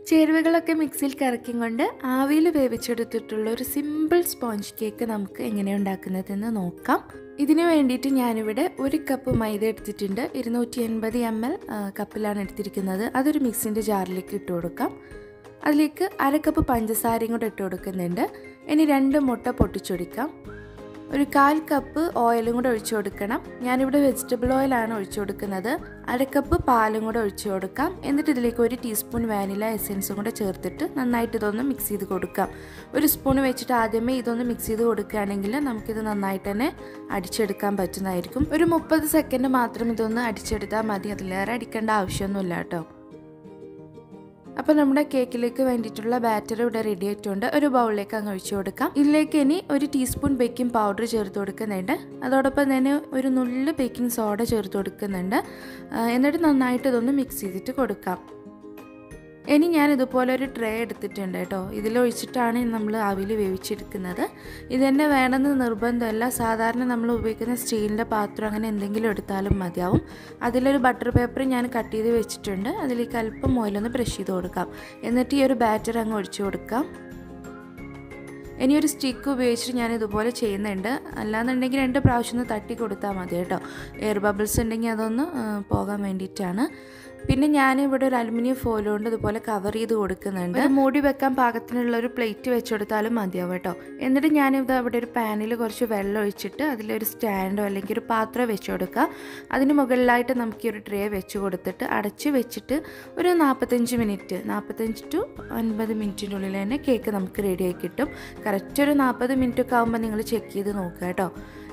ചേരുവകളൊക്കെ മിക്സിയിൽ കറക്കിക്കൊണ്ട് ആവിയിൽ വേവിച്ചെടുത്തിട്ടുള്ള ഒരു സിമ്പിൾ സ്പോഞ്ച് കേക്ക് നമുക്ക് എങ്ങനെയാണ് ഉണ്ടാക്കുന്നതെന്ന് നോക്കാം. ഇതിനു വേണ്ടിയിട്ട് ഞാനിവിടെ 1 കപ്പ് മൈദ എടുത്തിട്ടുണ്ട്. 280 ml കപ്പിലാണ് എടുത്തിരിക്കുന്നത്. അതൊരു മിക്സിൻ്റെ ജാറിലേക്ക് ഇട്ട് കൊടുക്കാം. അതിലേക്ക് 1/2 കപ്പ് പഞ്ചസാരയും കൂടെ ഇട്ട് കൊടുക്കുന്നുണ്ട്. ഇനി 2 മുട്ട പൊട്ടിച്ചൊടിക്കാം. ഒരു 1/4 കപ്പ് ഓയിലും കൂടെ ഒഴിച്ചു കൊടുക്കണം. ഞാനിവിടെ വെജിറ്റബിൾ ഓയിലാണ് ഒഴിച്ചു കൊടുക്കുന്നത്. 1/2 കപ്പ് പാലും കൂടെ ഒഴിച്ചു കൊടുക്കാം. എന്നിട്ട് ഇതിലേക്ക് 1 ടീസ്പൂൺ വാനില എസൻസും കൂടെ ചേർത്തിട്ട് നന്നായിട്ട് ഇതൊന്ന് മിക്സ് ചെയ്ത് കൊടുക്കാം. ഒരു സ്പൂൺ വെച്ചിട്ട് ആദ്യമേ ഇതൊന്ന് മിക്സ് ചെയ്ത് കൊടുക്കുകയാണെങ്കിൽ നമുക്കിത് നന്നായിട്ട് തന്നെ അടിച്ചെടുക്കാൻ പറ്റുന്നതായിരിക്കും. ഒരു 30 സെക്കൻഡ് മാത്രം ഇതൊന്ന് അടിച്ചെടുത്താൽ മതി. അതിലേറെ അടിക്കേണ്ട ആവശ്യമൊന്നുമില്ല കേട്ടോ. അപ്പോൾ നമ്മുടെ കേക്കിലേക്ക് വേണ്ടിയിട്ടുള്ള ബാറ്റർ ഇവിടെ റെഡി ആയിട്ടുണ്ട്. ഒരു ബൗളിലേക്ക് അങ്ങ് ഒഴിച്ചു കൊടുക്കാം. ഇതിലേക്ക് ഇനി 1 ടീസ്പൂൺ ബേക്കിംഗ് പൗഡർ ചേർത്ത് കൊടുക്കുന്നുണ്ട്. അതോടൊപ്പം തന്നെ ഒരു നുള്ള് ബേക്കിംഗ് സോഡ ചേർത്ത് കൊടുക്കുന്നുണ്ട്. എന്നിട്ട് നന്നായിട്ട് ഇതൊന്ന് മിക്സ് ചെയ്തിട്ട് കൊടുക്കാം. ഇനി ഞാൻ ഇതുപോലെ ഒരു ട്രേ എടുത്തിട്ടുണ്ട് കേട്ടോ. ഇതിലൊഴിച്ചിട്ടാണ് നമ്മൾ ആവിയിൽ വേവിച്ചെടുക്കുന്നത്. ഇത് തന്നെ വേണമെന്ന് നിർബന്ധമല്ല. സാധാരണ നമ്മൾ ഉപയോഗിക്കുന്ന സ്റ്റീലിൻ്റെ പാത്രം അങ്ങനെ എന്തെങ്കിലും എടുത്താലും മതിയാവും. അതിലൊരു ബട്ടർ പേപ്പർ ഞാൻ കട്ട് ചെയ്ത് വെച്ചിട്ടുണ്ട്. അതിലേക്ക് അല്പം ഓയിലൊന്ന് ബ്രഷ് ചെയ്ത് കൊടുക്കാം. എന്നിട്ട് ഈ ഒരു ബാറ്റർ അങ്ങ് ഒഴിച്ചു കൊടുക്കാം. ഇനി ഒരു സ്റ്റിക്ക് ഉപയോഗിച്ചിട്ട് ഞാൻ ഇതുപോലെ ചെയ്യുന്നുണ്ട്. അല്ലാന്നുണ്ടെങ്കിൽ 2 പ്രാവശ്യം ഒന്ന് തട്ടി കൊടുത്താൽ മതി കേട്ടോ. എയർ ബബിൾസ് ഉണ്ടെങ്കിൽ അതൊന്ന് പോകാൻ വേണ്ടിയിട്ടാണ്. പിന്നെ ഞാനിവിടെ ഒരു അലുമിനിയം ഫോയിൽ കൊണ്ട് ഇതുപോലെ കവർ ചെയ്ത് കൊടുക്കുന്നുണ്ട്. മൂടി വെക്കാൻ പാകത്തിനുള്ള ഒരു പ്ലേറ്റ് വെച്ച് കൊടുത്താലും മതിയാവും കേട്ടോ. എന്നിട്ട് ഞാനിത് അവിടെ ഒരു പാനിൽ കുറച്ച് വെള്ളം ഒഴിച്ചിട്ട് അതിലൊരു സ്റ്റാൻഡോ അല്ലെങ്കിൽ ഒരു പാത്രം വെച്ച് കൊടുക്കുക. അതിന് മുകളിലായിട്ട് നമുക്ക് ഈ ഒരു ട്രേ വെച്ച് കൊടുത്തിട്ട് അടച്ച് വെച്ചിട്ട് ഒരു 45 ടു 50 മിനിറ്റിനുള്ളിൽ തന്നെ കേക്ക് നമുക്ക് റെഡിയായി കിട്ടും. കറക്റ്റ് ഒരു 40 മിനിറ്റ് ഒക്കെ ആകുമ്പോൾ നിങ്ങൾ ചെക്ക് ചെയ്ത് നോക്കുക കേട്ടോ.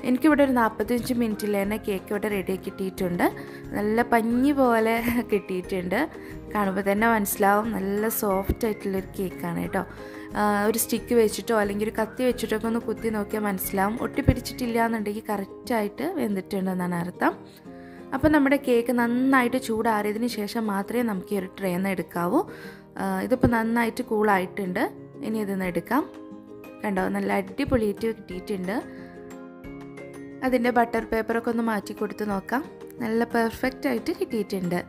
എനിക്കിവിടെ ഒരു 45 മിനിറ്റിൽ തന്നെ കേക്ക് ഇവിടെ റെഡിയായി കിട്ടിയിട്ടുണ്ട്. നല്ല പഞ്ഞി പോലെ കിട്ടിയിട്ടുണ്ട്. കാണുമ്പോൾ തന്നെ മനസ്സിലാവും നല്ല സോഫ്റ്റ് ആയിട്ടുള്ളൊരു കേക്കാണ് കേട്ടോ. ഒരു സ്റ്റിക്ക് വെച്ചിട്ടോ അല്ലെങ്കിൽ ഒരു കത്തി വെച്ചിട്ടൊക്കെ ഒന്ന് കുത്തി നോക്കിയാൽ മനസ്സിലാവും. ഒട്ടിപ്പിടിച്ചിട്ടില്ല എന്നുണ്ടെങ്കിൽ കറക്റ്റായിട്ട് വെന്തിട്ടുണ്ടെന്നാണ് അർത്ഥം. അപ്പോൾ നമ്മുടെ കേക്ക് നന്നായിട്ട് ചൂടാറിയതിന് ശേഷം മാത്രമേ നമുക്ക് ഈ ഒരു ട്രേന്ന് എടുക്കാവൂ. ഇതിപ്പോൾ നന്നായിട്ട് കൂളായിട്ടുണ്ട്. ഇനി ഇതൊന്ന് എടുക്കാം. കണ്ടോ, നല്ല അടിപൊളിയായിട്ട് കിട്ടിയിട്ടുണ്ട്. അതിൻ്റെ ബട്ടർ പേപ്പറൊക്കെ ഒന്ന് മാറ്റി കൊടുത്ത് നോക്കാം. നല്ല പെർഫെക്റ്റ് ആയിട്ട് കിട്ടിയിട്ടുണ്ട്.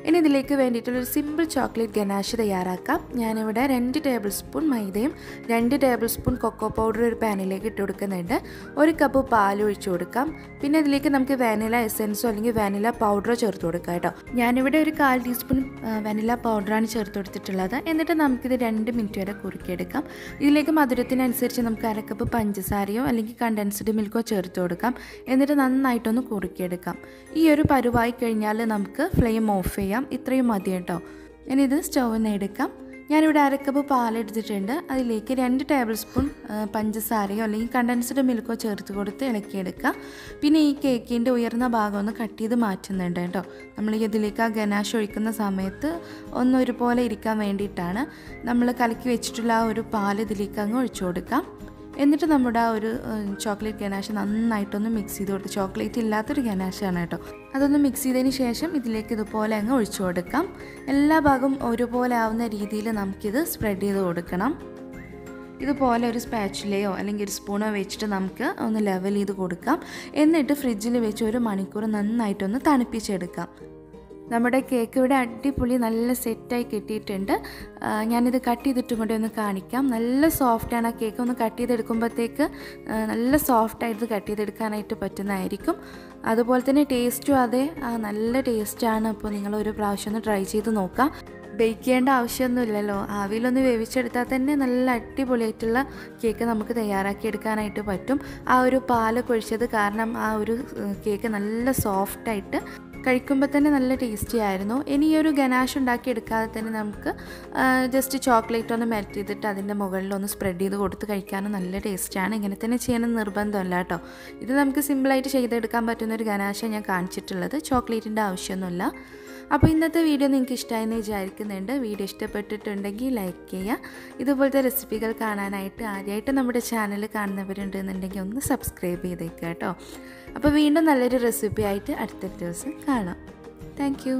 ഇനി ഇതിലേക്ക് വേണ്ടിയിട്ടുള്ളൊരു സിമ്പിൾ ചോക്ലേറ്റ് ഗനാഷ് തയ്യാറാക്കാം. ഞാനിവിടെ 2 ടേബിൾ സ്പൂൺ മൈദയും 2 ടേബിൾ സ്പൂൺ കൊക്കോ പൗഡർ ഒരു പാനിലേക്ക് ഇട്ട് കൊടുക്കുന്നുണ്ട്. 1 കപ്പ് പാൽ ഒഴിച്ചു കൊടുക്കാം. പിന്നെ ഇതിലേക്ക് നമുക്ക് വാനില എസൻസോ അല്ലെങ്കിൽ വാനില പൗഡറോ ചേർത്ത് കൊടുക്കാം കേട്ടോ. ഞാനിവിടെ ഒരു 1/4 ടീസ്പൂൺ വാനില പൗഡറാണ് ചേർത്ത് കൊടുത്തിട്ടുള്ളത്. എന്നിട്ട് നമുക്കിത് 2 മിനിറ്റ് വരെ കുറുക്കിയെടുക്കാം. ഇതിലേക്ക് മധുരത്തിനനുസരിച്ച് നമുക്ക് 1/2 കപ്പ് പഞ്ചസാരയോ അല്ലെങ്കിൽ കണ്ടൻസ്ഡ് മിൽക്കോ ചേർത്ത് കൊടുക്കാം. എന്നിട്ട് നന്നായിട്ടൊന്ന് കുറുക്കിയെടുക്കാം. ഈ ഒരു പരുവായി കഴിഞ്ഞാൽ നമുക്ക് ഫ്ലെയിം ഓഫ് ചെയ്യാം. ഇത്രയും മതി കേട്ടോ. ഇനി ഇത് സ്റ്റൗവിൽ നിന്ന് എടുക്കാം. ഞാനിവിടെ 1/2 കപ്പ് പാലെടുത്തിട്ടുണ്ട്. അതിലേക്ക് 2 ടേബിൾ സ്പൂൺ പഞ്ചസാരയോ അല്ലെങ്കിൽ കണ്ടൻസ്ഡ് മിൽക്കോ ചേർത്ത് കൊടുത്ത് ഇളക്കിയെടുക്കുക. പിന്നെ ഈ കേക്കിൻ്റെ ഉയർന്ന ഭാഗം ഒന്ന് കട്ട് ചെയ്ത് മാറ്റുന്നുണ്ട് കേട്ടോ. നമ്മൾ ഇതിലേക്ക് ആ ഗനാഷ് ഒഴിക്കുന്ന സമയത്ത് ഒന്ന് ഒരുപോലെ ഇരിക്കാൻ വേണ്ടിയിട്ടാണ്. നമ്മൾ കലക്കി വെച്ചിട്ടുള്ള ആ ഒരു പാൽ ഇതിലേക്ക് അങ്ങ് ഒഴിച്ചു കൊടുക്കാം. എന്നിട്ട് നമ്മുടെ ആ ഒരു ചോക്ലേറ്റ് ഗനാഷ് നന്നായിട്ടൊന്ന് മിക്സ് ചെയ്ത് കൊടുത്ത്, ചോക്ലേറ്റ് ഇല്ലാത്തൊരു ഗനാഷാണ് കേട്ടോ. അതൊന്ന് മിക്സ് ചെയ്തതിന് ശേഷം ഇതിലേക്ക് ഇതുപോലെ അങ്ങ് ഒഴിച്ചു കൊടുക്കാം. എല്ലാ ഭാഗവും ഒരുപോലെ ആവുന്ന രീതിയിൽ നമുക്കിത് സ്പ്രെഡ് ചെയ്ത് കൊടുക്കണം. ഇതുപോലെ ഒരു സ്പാച്ചുലയോ അല്ലെങ്കിൽ ഒരു സ്പൂണോ വെച്ചിട്ട് നമുക്ക് ഒന്ന് ലെവൽ ചെയ്ത് കൊടുക്കാം. എന്നിട്ട് ഫ്രിഡ്ജിൽ വെച്ച് 1 മണിക്കൂർ നന്നായിട്ടൊന്ന് തണുപ്പിച്ചെടുക്കാം. നമ്മുടെ കേക്ക് ഇവിടെ അടിപൊളി നല്ല സെറ്റായി കിട്ടിയിട്ടുണ്ട്. ഞാനിത് കട്ട് ചെയ്തിട്ടും കൂടെ ഒന്ന് കാണിക്കാം. നല്ല സോഫ്റ്റാണ് ആ കേക്ക്. ഒന്ന് കട്ട് ചെയ്തെടുക്കുമ്പോഴത്തേക്ക് നല്ല സോഫ്റ്റായിട്ട് കട്ട് ചെയ്തെടുക്കാനായിട്ട് പറ്റുന്നതായിരിക്കും. അതുപോലെ തന്നെ ടേസ്റ്റും അതെ നല്ല ടേസ്റ്റാണ്. അപ്പോൾ നിങ്ങൾ ഒരു പ്രാവശ്യം ഒന്ന് ട്രൈ ചെയ്ത് നോക്കാം. ബേക്ക് ചെയ്യേണ്ട ആവശ്യമൊന്നുമില്ലല്ലോ. ആവിയിലൊന്ന് വേവിച്ചെടുത്താൽ തന്നെ നല്ല അടിപൊളിയായിട്ടുള്ള കേക്ക് നമുക്ക് തയ്യാറാക്കിയെടുക്കാനായിട്ട് പറ്റും. ആ ഒരു പാലൊക്കെ ഒഴിച്ചത് കാരണം ആ ഒരു കേക്ക് നല്ല സോഫ്റ്റായിട്ട് കഴിക്കുമ്പോൾ തന്നെ നല്ല ടേസ്റ്റി ആയിരുന്നു. ഇനി ഈ ഒരു ഗനാഷ് ഉണ്ടാക്കിയെടുക്കാതെ തന്നെ നമുക്ക് ജസ്റ്റ് ചോക്ലേറ്റ് ഒന്ന് മെൽറ്റ് ചെയ്തിട്ട് അതിൻ്റെ മുകളിലൊന്ന് സ്പ്രെഡ് ചെയ്ത് കൊടുത്ത് കഴിക്കാനും നല്ല ടേസ്റ്റാണ്. ഇങ്ങനെ തന്നെ ചെയ്യണം നിർബന്ധമല്ല കേട്ടോ. ഇത് നമുക്ക് സിമ്പിളായിട്ട് ചെയ്തെടുക്കാൻ പറ്റുന്നൊരു ഗനാഷാണ് ഞാൻ കാണിച്ചിട്ടുള്ളത്. ചോക്ലേറ്റിൻ്റെ ആവശ്യമൊന്നുമില്ല. അപ്പോൾ ഇന്നത്തെ വീഡിയോ നിങ്ങൾക്ക് ഇഷ്ടമായെന്ന് വിചാരിക്കുന്നുണ്ട്. വീഡിയോ ഇഷ്ടപ്പെട്ടിട്ടുണ്ടെങ്കിൽ ലൈക്ക് ചെയ്യുക. ഇതുപോലത്തെ റെസിപ്പികൾ കാണാനായിട്ട് ആദ്യമായിട്ട് നമ്മുടെ ചാനൽ കാണുന്നവരുണ്ടെന്നുണ്ടെങ്കിൽ ഒന്ന് സബ്സ്ക്രൈബ് ചെയ്തേക്കുക കേട്ടോ. അപ്പോൾ വീണ്ടും നല്ലൊരു റെസിപ്പി ആയിട്ട് അടുത്ത ദിവസം കാണാം. Thank you.